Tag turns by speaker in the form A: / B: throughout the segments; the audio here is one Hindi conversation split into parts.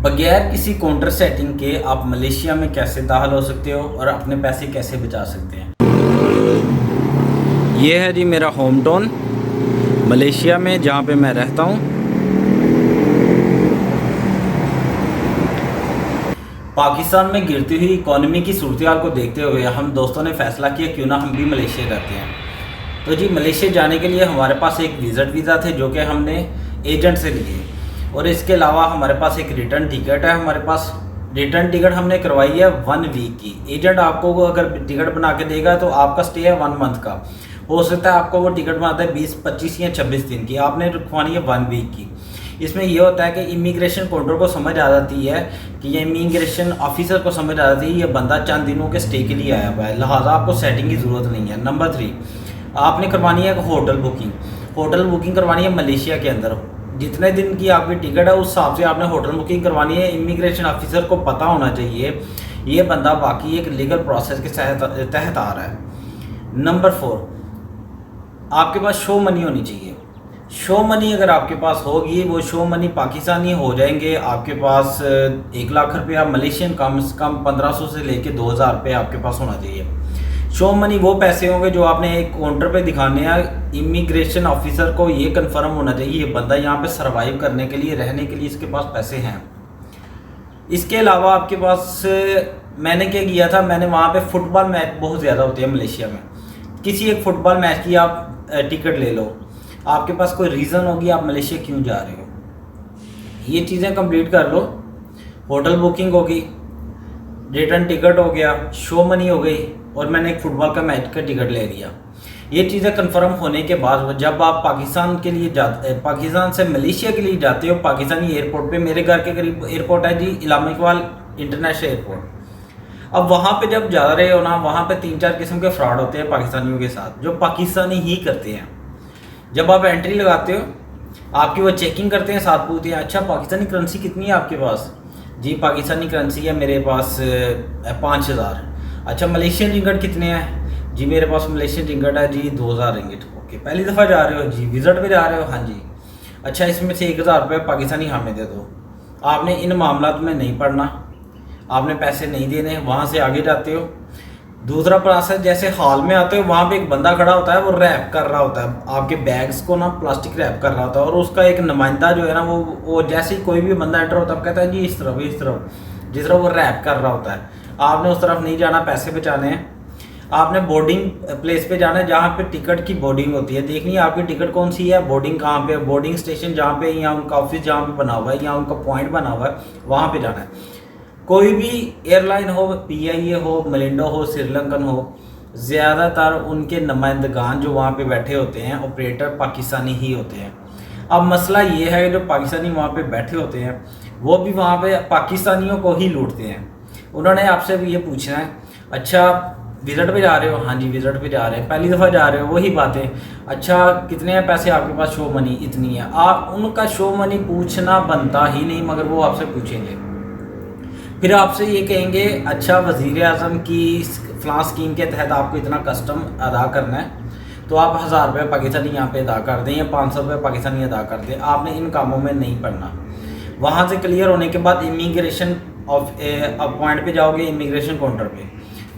A: बगैर किसी काउंटर सेटिंग के आप मलेशिया में कैसे दाखिल हो सकते हो और अपने पैसे कैसे बचा सकते हैं। ये है जी मेरा होम टाउन मलेशिया में, जहाँ पे मैं रहता हूँ। पाकिस्तान में गिरती हुई इकॉनमी की सूरत को देखते हुए हम दोस्तों ने फैसला किया क्यों ना हम भी मलेशिया रहते हैं। तो जी मलेशिया जाने के लिए हमारे पास एक विज़िट वीज़ा थे जो कि हमने एजेंट से लिए, और इसके अलावा हमारे पास एक रिटर्न टिकट है। हमारे पास रिटर्न टिकट हमने करवाई है 1 वीक की। एजेंट आपको अगर टिकट बना के देगा तो आपका स्टे है 1 मंथ का। हो सकता है आपको वो टिकट बनाता है 20, 25 या 26 दिन की, आपने रखवानी है 1 वीक की। इसमें यह होता है कि इमिग्रेशन काउंटर को समझ आ जाती है कि ये इमिग्रेशन ऑफिसर को समझ आ जाती है ये बंदा चंद दिनों के स्टे के लिए आया हुआ है, लिहाजा आपको सेटिंग की ज़रूरत नहीं है। नंबर 3, आपने करवानी है होटल बुकिंग। होटल बुकिंग करवानी है मलेशिया के अंदर। जितने दिन की आपकी टिकट है उस हिसाब से आपने होटल बुकिंग करवानी है। इमिग्रेशन ऑफिसर को पता होना चाहिए ये बंदा बाकी एक लीगल प्रोसेस के तहत आ रहा है। नंबर 4, आपके पास शो मनी होनी चाहिए। शो मनी अगर आपके पास होगी, वो शो मनी पाकिस्तानी हो जाएंगे आपके पास 1 लाख रुपया, मलेशियन कम से कम 1500 से लेके 2000 रुपये आपके पास होना चाहिए। शो मनी वो पैसे होंगे जो आपने एक काउंटर पे दिखाने हैं। इमिग्रेशन ऑफिसर को ये कंफर्म होना चाहिए ये बंदा यहाँ पे सरवाइव करने के लिए, रहने के लिए इसके पास पैसे हैं। इसके अलावा आपके पास मैंने क्या किया था, मैंने वहाँ पे फुटबॉल मैच बहुत ज़्यादा होते हैं मलेशिया में। किसी एक फुटबॉल मैच की आप टिकट ले लो, आपके पास कोई रीज़न होगी आप मलेशिया क्यों जा रहे हो, ये चीज़ें कंप्लीट कर लो। होटल बुकिंग होगी, रिटर्न टिकट हो गया, शो मनी हो गई, और मैंने एक फ़ुटबॉल का मैच का टिकट ले लिया। ये चीज़ें कंफर्म होने के बाद जब आप पाकिस्तान के लिए पाकिस्तान से मलेशिया के लिए जाते हो, पाकिस्तानी एयरपोर्ट पे, मेरे घर के करीब एयरपोर्ट है जी इलामा इकबाल इंटरनेशनल एयरपोर्ट। अब वहाँ पे जब जा रहे हो ना, वहाँ पे 3-4 किस्म के फ्रॉड होते हैं पाकिस्तानियों के साथ, जो पाकिस्तानी ही करते हैं। जब आप एंट्री लगाते हो आपकी वो चेकिंग करते हैं, साथ पूछते हैं अच्छा पाकिस्तानी करेंसी कितनी है आपके पास, जी पाकिस्तानी करेंसी है मेरे पास 5000। अच्छा मलेशियन रिंगट कितने हैं, जी मेरे पास मलेशियन रिंगट है जी 2000 रिंगट। ओके, पहली दफ़ा जा रहे हो जी, विज़िट पे जा रहे हो, हाँ जी। अच्छा इसमें से 1000 रुपये पाकिस्तानी हमें दे दो। आपने इन मामलात में नहीं पढ़ना, आपने पैसे नहीं देने, वहाँ से आगे जाते हो। दूसरा प्रोसेस, जैसे हॉल में आते हो वहाँ पे एक बंदा खड़ा होता है, वो रैप कर रहा होता है आपके बैग्स को ना, प्लास्टिक रैप कर रहा होता है, और उसका एक नुमाइंदा जो है ना वो जैसे ही कोई भी बंदा एंटर होता है कहता है जी इस तरफ जिस तरफ वो रैप कर रहा होता है। आपने उस तरफ नहीं जाना, पैसे बचाने हैं। आपने बोर्डिंग प्लेस पे जाना है जहाँ पे टिकट की बोर्डिंग होती है, देखनी है आपकी टिकट कौन सी है, बोर्डिंग कहाँ पे, बोर्डिंग स्टेशन जहाँ पे या उनका ऑफिस जहाँ पे बना हुआ है या उनका पॉइंट बना हुआ है वहाँ पे जाना है। कोई भी एयरलाइन हो, PIA हो, मलिंडो हो, श्रीलंकन हो, ज़्यादातर उनके नुमाइंदगान जो वहाँ पे बैठे होते हैं ऑपरेटर पाकिस्तानी ही होते हैं। अब मसला ये है कि जो पाकिस्तानी वहाँ पे बैठे होते हैं वो भी वहाँ पे पाकिस्तानियों को ही लूटते हैं। उन्होंने आपसे भी ये पूछना है अच्छा विज़िट पे जा रहे हो, हाँ जी विज़िट पे जा रहे हैं, पहली दफ़ा जा रहे हो, वही बातें, अच्छा कितने हैं पैसे आपके पास, शो मनी इतनी है। आप उनका शो मनी पूछना बनता ही नहीं, मगर वो आपसे पूछेंगे। फिर आपसे ये कहेंगे अच्छा वज़ीर आज़म की फ़लाँ स्कीम के तहत आपको इतना कस्टम अदा करना है, तो आप 1000 रुपये पाकिस्तानी यहाँ पे अदा कर दें या 500 रुपये पाकिस्तानी अदा कर दें। आपने इन कामों में नहीं पड़ना। वहाँ से क्लियर होने के बाद इमिग्रेशन पॉइंट पे जाओगे, इमिग्रेशन काउंटर पे,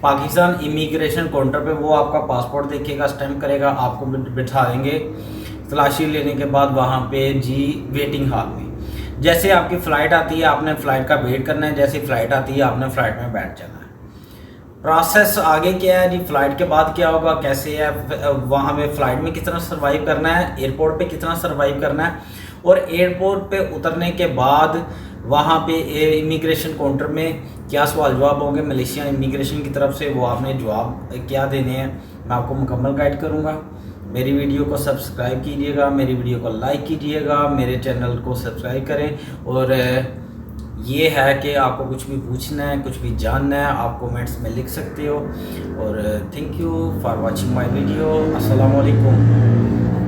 A: पाकिस्तान इमिग्रेशन काउंटर पे वो आपका पासपोर्ट देखेगा, स्टैम्प करेगा, आपको बिठा देंगे। तलाशी लेने के बाद वहाँ पे जी वेटिंग हॉल में जैसे आपकी फ़्लाइट आती है आपने फ़्लाइट का वेट करना है, जैसे फ़्लाइट आती है आपने फ़्लाइट में बैठ जाना है। प्रोसेस आगे क्या है जी, फ़्लाइट के बाद क्या होगा, कैसे है वहाँ पे फ़्लाइट में कितना सर्वाइव करना है, एयरपोर्ट पे कितना सर्वाइव करना है, और एयरपोर्ट पे उतरने के बाद वहाँ पे इमिग्रेशन काउंटर में क्या सवाल जवाब होंगे मलेशिया इमिग्रेशन की तरफ से, वो आपने जवाब क्या देने हैं, मैं आपको मुकम्मल गाइड करूँगा। मेरी वीडियो को सब्सक्राइब कीजिएगा, मेरी वीडियो को लाइक कीजिएगा, मेरे चैनल को सब्सक्राइब करें। और ये है कि आपको कुछ भी पूछना है, कुछ भी जानना है, आप कमेंट्स में लिख सकते हो। और thank you for watching my video. अस्सलाम वालेकुम।